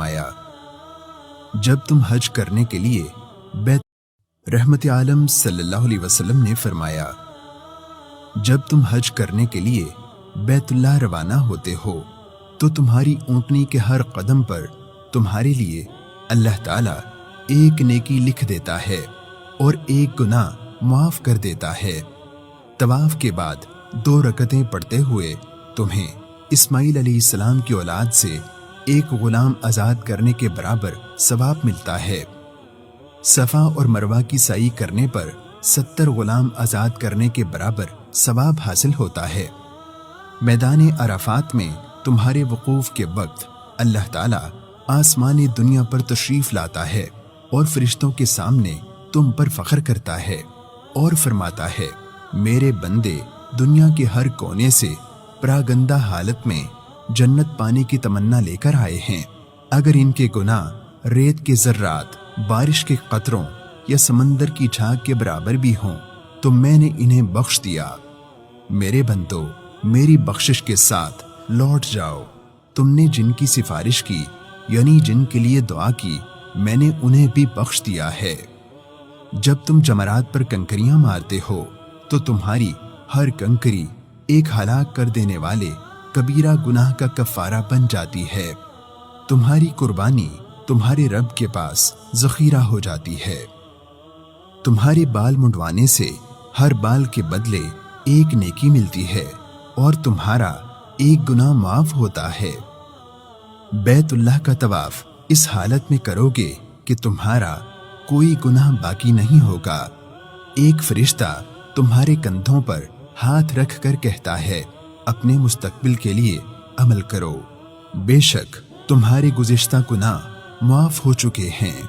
فرمایا، جب تم حج کرنے کے لیے رحمت عالم صلی اللہ علیہ وسلم نے فرمایا، جب تم حج کرنے کے لیے بیت اللہ روانہ ہوتے ہو تو تمہاری اونٹنی کے ہر قدم پر تمہارے لیے اللہ تعالیٰ ایک نیکی لکھ دیتا ہے اور ایک گناہ معاف کر دیتا ہے۔ طواف کے بعد 2 رکعتیں پڑھتے ہوئے تمہیں اسماعیل علیہ السلام کی اولاد سے ایک غلام آزاد کرنے کے برابر ثواب ملتا ہے۔ صفا اور مروہ کی سعی کرنے پر 70 غلام آزاد کرنے کے برابر ثواب حاصل ہوتا ہے۔ میدان عرفات میں تمہارے وقوف کے وقت اللہ تعالیٰ آسمان دنیا پر تشریف لاتا ہے اور فرشتوں کے سامنے تم پر فخر کرتا ہے اور فرماتا ہے، میرے بندے دنیا کے ہر کونے سے پراگندہ حالت میں جنت پانے کی تمنا لے کر آئے ہیں۔ اگر ان کے گناہ ریت کے ذرات، بارش کے قطروں یا سمندر کی جھاگ کے برابر بھی ہوں تو میں نے انہیں بخش دیا۔ میرے بندو، میری بخشش کے ساتھ لوٹ جاؤ۔ تم نے جن کی سفارش کی یعنی جن کے لیے دعا کی، میں نے انہیں بھی بخش دیا ہے۔ جب تم جمرات پر کنکریاں مارتے ہو تو تمہاری ہر کنکری ایک ہلاک کر دینے والے کبیرہ گناہ کا کفارہ بن جاتی ہے۔ تمہاری قربانی تمہارے رب کے پاس ذخیرہ ہو جاتی ہے۔ تمہارے بال منڈوانے سے ہر بال کے بدلے ایک نیکی ملتی ہے اور تمہارا ایک گناہ معاف ہوتا ہے۔ بیت اللہ کا طواف اس حالت میں کرو گے کہ تمہارا کوئی گناہ باقی نہیں ہوگا۔ ایک فرشتہ تمہارے کندھوں پر ہاتھ رکھ کر کہتا ہے، اپنے مستقبل کے لیے عمل کرو، بے شک تمہارے گزشتہ گناہ معاف ہو چکے ہیں۔